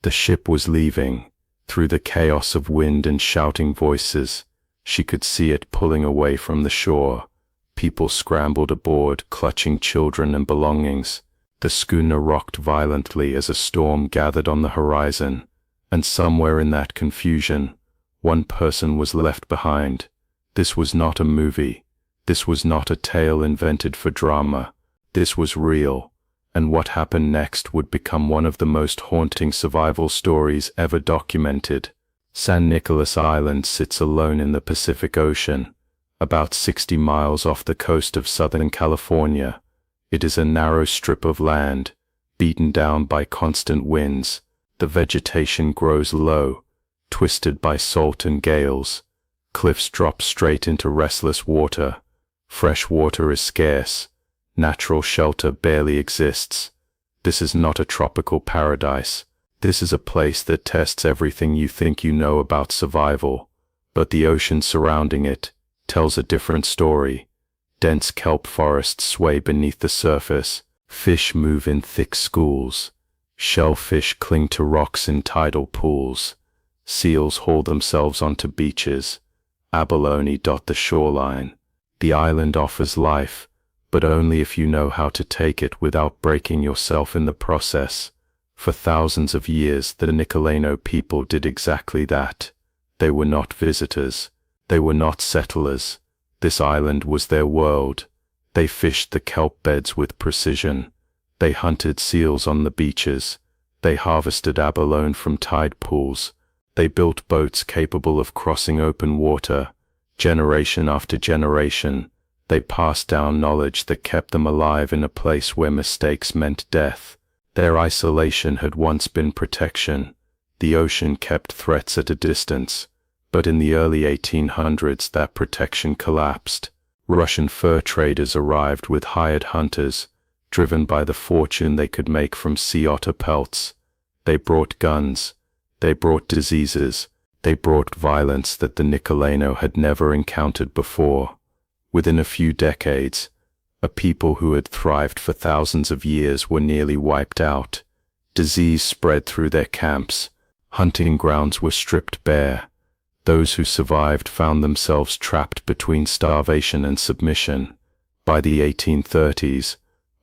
The ship was leaving. Through the chaos of wind and shouting voices, she could see it pulling away from the shore. People scrambled aboard, clutching children and belongings. The schooner rocked violently as a storm gathered on the horizon, and somewhere in that confusion, one person was left behind. This was not a movie. This was not a tale invented for drama. This was real, and what happened next would become one of the most haunting survival stories ever documented. San Nicolas Island sits alone in the Pacific Ocean, about 60 miles off the coast of Southern California. It is a narrow strip of land, beaten down by constant winds. The vegetation grows low, twisted by salt and gales. Cliffs drop straight into restless water. Fresh water is scarce. Natural shelter barely exists. This is not a tropical paradise. This is a place that tests everything you think you know about survival. But the ocean surrounding it tells a different story. Dense kelp forests sway beneath the surface. Fish move in thick schools. Shellfish cling to rocks in tidal pools. Seals haul themselves onto beaches. Abalone dot the shoreline. The island offers life, but only if you know how to take it without breaking yourself in the process. For thousands of years, the Nicoleno people did exactly that. They were not visitors. They were not settlers. This island was their world. They fished the kelp beds with precision. They hunted seals on the beaches. They harvested abalone from tide pools. They built boats capable of crossing open water. Generation after generation, they passed down knowledge that kept them alive in a place where mistakes meant death. Their isolation had once been protection. The ocean kept threats at a distance. But in the early 1800s, that protection collapsed. Russian fur traders arrived with hired hunters, driven by the fortune they could make from sea otter pelts. They brought guns. They brought diseases. They brought violence that the Nicoleno had never encountered before. Within a few decades, a people who had thrived for thousands of years were nearly wiped out. Disease spread through their camps. Hunting grounds were stripped bare. Those who survived found themselves trapped between starvation and submission. By the 1830s,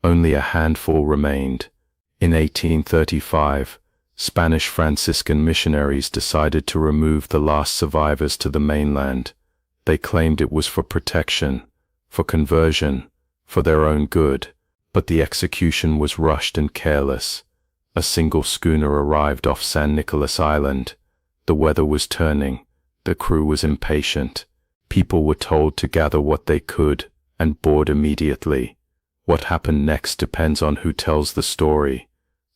only a handful remained. In 1835, Spanish Franciscan missionaries decided to remove the last survivors to the mainland. They claimed it was for protection, for conversion, for their own good, but the execution was rushed and careless. A single schooner arrived off San Nicolas Island. The weather was turning. The crew was impatient. People were told to gather what they could and board immediately. What happened next depends on who tells the story.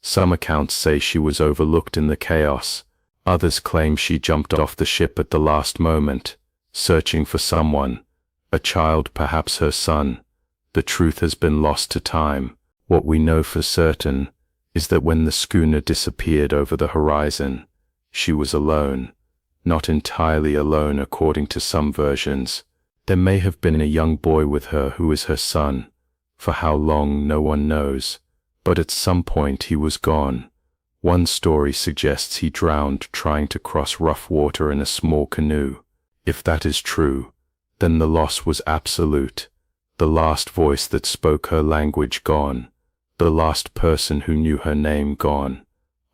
Some accounts say she was overlooked in the chaos. Others claim she jumped off the ship at the last moment, searching for someone, a child, perhaps her son. The truth has been lost to time. What we know for certain is that when the schooner disappeared over the horizon, she was alone. Not entirely alone according to some versions. There may have been a young boy with her who is her son. For how long, no one knows. But at some point he was gone. One story suggests he drowned trying to cross rough water in a small canoe. If that is true, then the loss was absolute. The last voice that spoke her language gone. The last person who knew her name gone.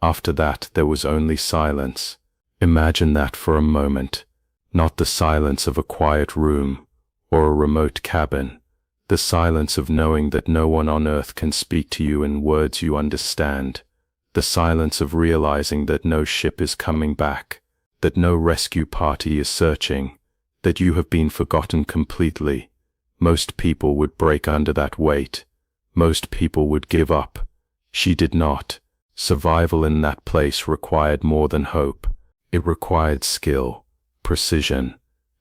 After that there was only silence. Imagine that for a moment. Not the silence of a quiet room or a remote cabin. The silence of knowing that no one on earth can speak to you in words you understand. The silence of realizing that no ship is coming back, that no rescue party is searching, that you have been forgotten completely. Most people would break under that weight. Most people would give up. She did not. Survival in that place required more than hope. It required skill, precision,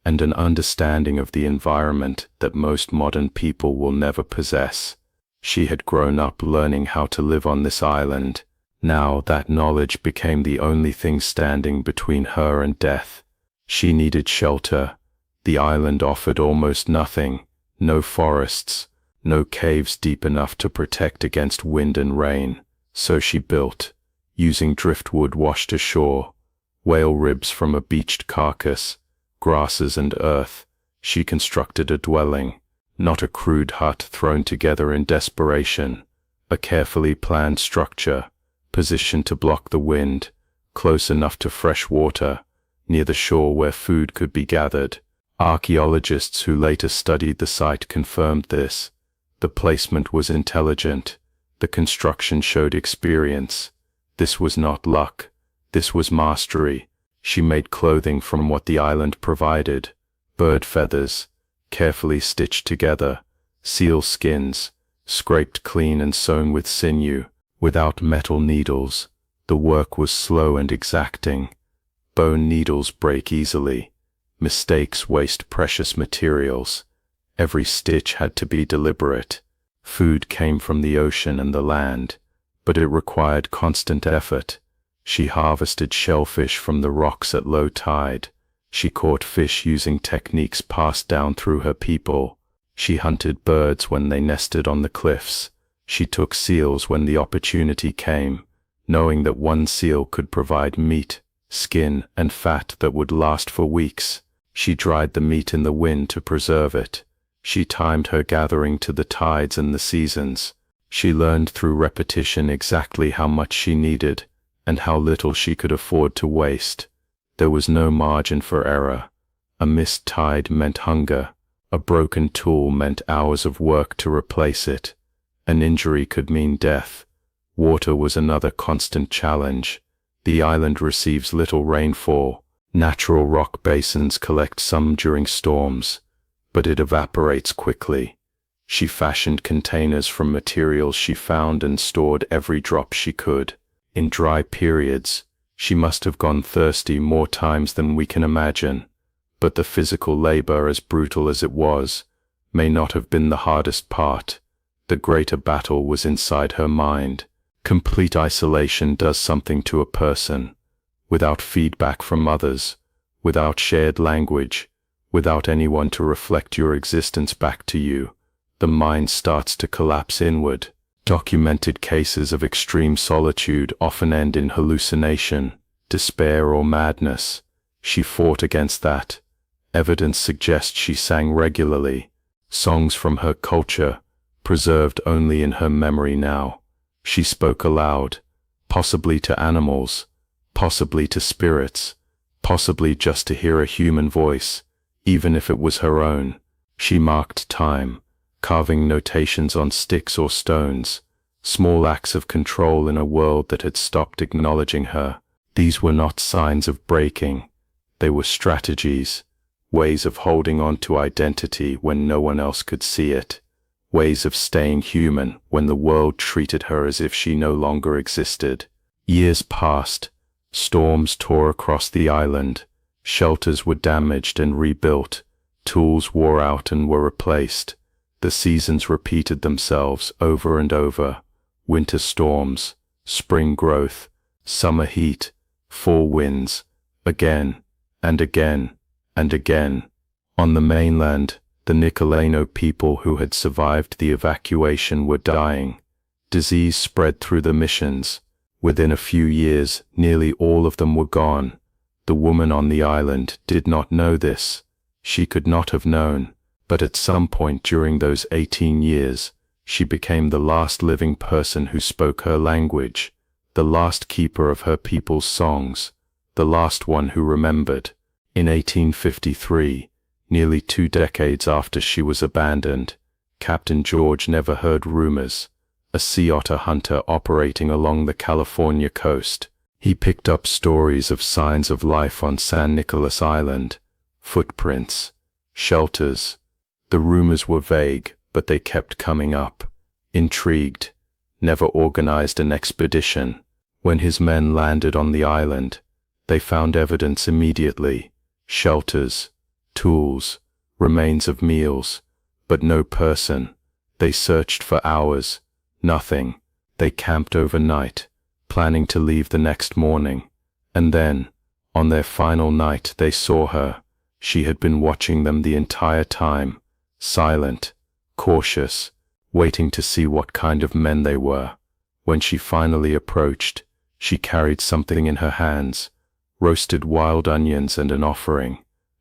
and an understanding of the environment that most modern people will never possess. She had grown up learning how to live on this island. Now that knowledge became the only thing standing between her and death. She needed shelter. The island offered almost nothing. No forests, no caves deep enough to protect against wind and rain. So she built. using driftwood washed ashore, whale ribs from a beached carcass, grasses and earth, she constructed a dwelling, not a crude hut thrown together in desperation, a carefully planned structure, positioned to block the wind, close enough to fresh water, near the shore where food could be gathered. Archaeologists who later studied the site confirmed this. The placement was intelligent. The construction showed experience. This was not luck. This was mastery. She made clothing from what the island provided: bird feathers, carefully stitched together, seal skins, scraped clean and sewn with sinew, without metal needles. The work was slow and exacting. Bone needles break easily. Mistakes waste precious materials. Every stitch had to be deliberate. Food came from the ocean and the land, but it required constant effort. She harvested shellfish from the rocks at low tide. She caught fish using techniques passed down through her people. She hunted birds when they nested on the cliffs. She took seals when the opportunity came, knowing that one seal could provide meat, skin, and fat that would last for weeks. She dried the meat in the wind to preserve it. She timed her gathering to the tides and the seasons. She learned through repetition exactly how much she needed and how little she could afford to waste. There was no margin for error. A missed tide meant hunger. A broken tool meant hours of work to replace it. An injury could mean death. Water was another constant challenge. The island receives little rainfall. Natural rock basins collect some during storms, but it evaporates quickly. She fashioned containers from materials she found and stored every drop she could. In dry periods, she must have gone thirsty more times than we can imagine, but the physical labor, as brutal as it was, may not have been the hardest part. The greater battle was inside her mind. Complete isolation does something to a person. Without feedback from others, without shared language, without anyone to reflect your existence back to you, the mind starts to collapse inward. Documented cases of extreme solitude often end in hallucination, despair, or madness. She fought against that. Evidence suggests she sang regularly, songs from her culture, preserved only in her memory now. She spoke aloud, possibly to animals, possibly to spirits, possibly just to hear a human voice, even if it was her own. She marked time, carving notations on sticks or stones, small acts of control in a world that had stopped acknowledging her. These were not signs of breaking. They were strategies, ways of holding on to identity when no one else could see it, ways of staying human when the world treated her as if she no longer existed. Years passed. Storms tore across the island. Shelters were damaged and rebuilt. Tools wore out and were replaced. The seasons repeated themselves over and over. Winter storms, spring growth, summer heat, fall winds, again and again and again. On the mainland, the Nicoleno people who had survived the evacuation were dying. Disease spread through the missions. Within a few years, nearly all of them were gone. The woman on the island did not know this. She could not have known, but at some point during those 18 years, she became the last living person who spoke her language, the last keeper of her people's songs, the last one who remembered. In 1853, nearly 2 decades after she was abandoned, Captain George never heard rumors. A sea otter hunter operating along the California coast. He picked up stories of signs of life on San Nicolas Island, footprints, shelters. The rumors were vague, but they kept coming up. Intrigued, never organized an expedition. When his men landed on the island, they found evidence immediately: shelters, tools, remains of meals, but no person. They searched for hours. Nothing. They camped overnight, planning to leave the next morning. And then, on their final night, they saw her. She had been watching them the entire time, silent, cautious, waiting to see what kind of men they were. When she finally approached, She carried something in her hands, roasted wild onions and an offering,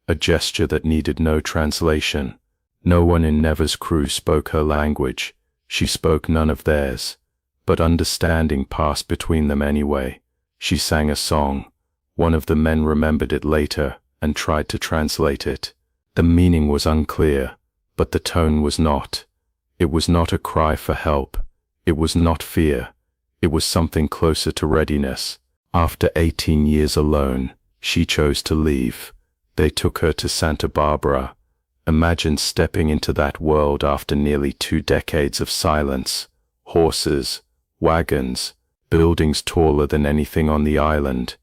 a gesture that needed no translation. No one in Never's crew spoke her language, she spoke none of theirs, but understanding passed between them anyway. She sang a song. One of the men remembered it later and tried to translate it. The meaning was unclear, but the tone was not. It was not a cry for help. It was not fear. It was something closer to readiness. After 18 years alone, she chose to leave. They took her to Santa Barbara. Imagine stepping into that world after nearly 2 decades of silence. Horses, wagons, buildings taller than anything on the island,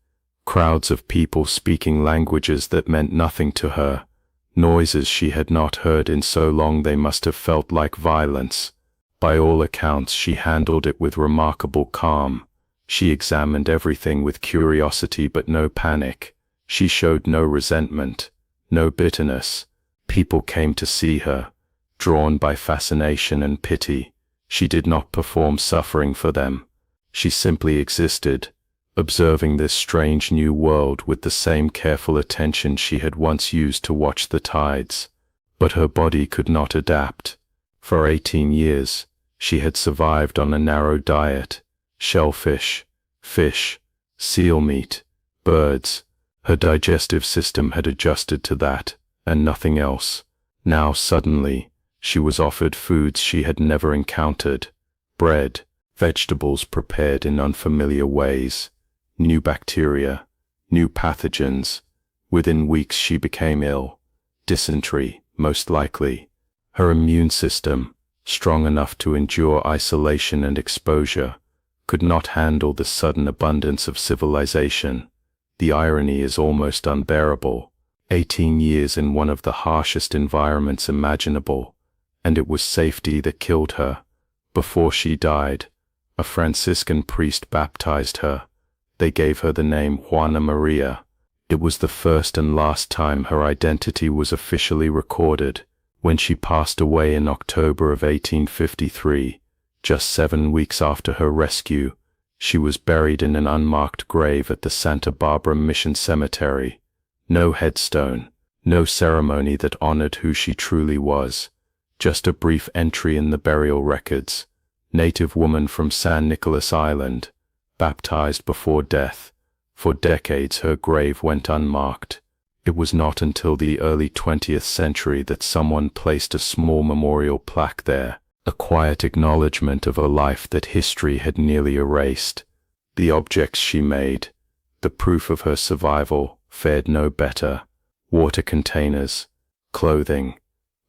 crowds of people speaking languages that meant nothing to her, noises she had not heard in so long they must have felt like violence. By all accounts, she handled it with remarkable calm. She examined everything with curiosity but no panic. She showed no resentment, no bitterness. People came to see her, drawn by fascination and pity. She did not perform suffering for them. She simply existed, observing this strange new world with the same careful attention she had once used to watch the tides. But her body could not adapt. For 18 years, she had survived on a narrow diet: shellfish, fish, seal meat, birds. Her digestive system had adjusted to that, and nothing else. Now suddenly, she was offered foods she had never encountered: bread, vegetables prepared in unfamiliar ways, new bacteria, new pathogens. Within weeks she became ill. Dysentery, most likely. Her immune system, strong enough to endure isolation and exposure, could not handle the sudden abundance of civilization. The irony is almost unbearable. 18 years in one of the harshest environments imaginable, and it was safety that killed her. Before she died, a Franciscan priest baptized her. They gave her the name Juana Maria. It was the first and last time her identity was officially recorded. When she passed away in October of 1853, just 7 weeks after her rescue, she was buried in an unmarked grave at the Santa Barbara Mission Cemetery. No headstone, no ceremony that honored who she truly was. Just a brief entry in the burial records: native woman from San Nicolas Island, baptized before death. For decades her grave went unmarked. It was not until the early 20th century that someone placed a small memorial plaque there, a quiet acknowledgement of a life that history had nearly erased. The objects she made, the proof of her survival, fared no better: water containers, clothing,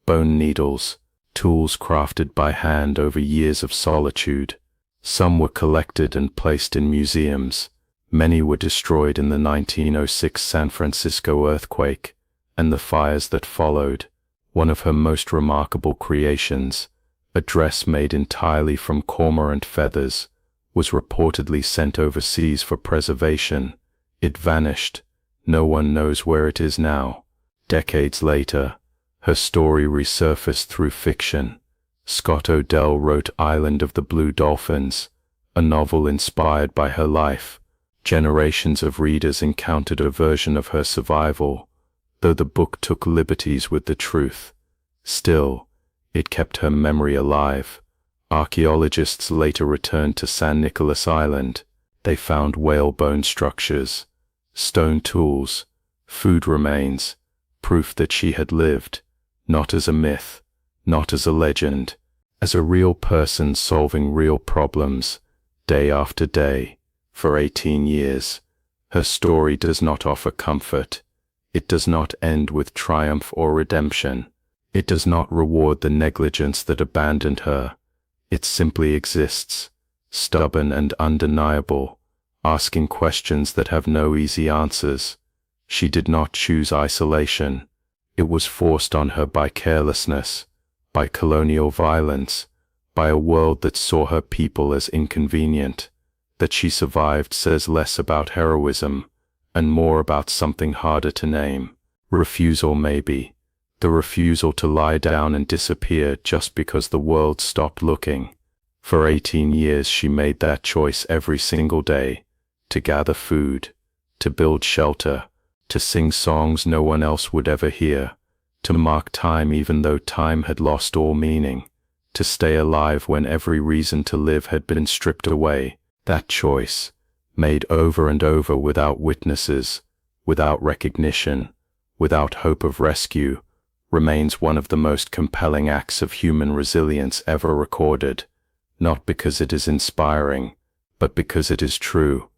bone needles, tools crafted by hand over years of solitude. Some were collected and placed in museums. Many were destroyed in the 1906 San Francisco earthquake and the fires that followed. One of her most remarkable creations, a dress made entirely from cormorant feathers, was reportedly sent overseas for preservation. It vanished. No one knows where it is now. Decades later, her story resurfaced through fiction. Scott Odell wrote Island of the Blue Dolphins, a novel inspired by her life. Generations of readers encountered a version of her survival, though the book took liberties with the truth. Still, it kept her memory alive. Archaeologists later returned to San Nicolas Island. They found whalebone structures, stone tools, food remains, proof that she had lived, not as a myth, not as a legend, as a real person solving real problems, day after day, for 18 years. Her story does not offer comfort. It does not end with triumph or redemption. It does not reward the negligence that abandoned her. It simply exists, stubborn and undeniable, asking questions that have no easy answers. She did not choose isolation. It was forced on her by carelessness, by colonial violence, by a world that saw her people as inconvenient. That she survived says less about heroism and more about something harder to name: refusal, maybe. The refusal to lie down and disappear just because the world stopped looking. For 18 years she made that choice every single day, to gather food, to build shelter, to sing songs no one else would ever hear, to mark time even though time had lost all meaning, to stay alive when every reason to live had been stripped away. That choice, made over and over without witnesses, without recognition, without hope of rescue, remains one of the most compelling acts of human resilience ever recorded, not because it is inspiring, but because it is true.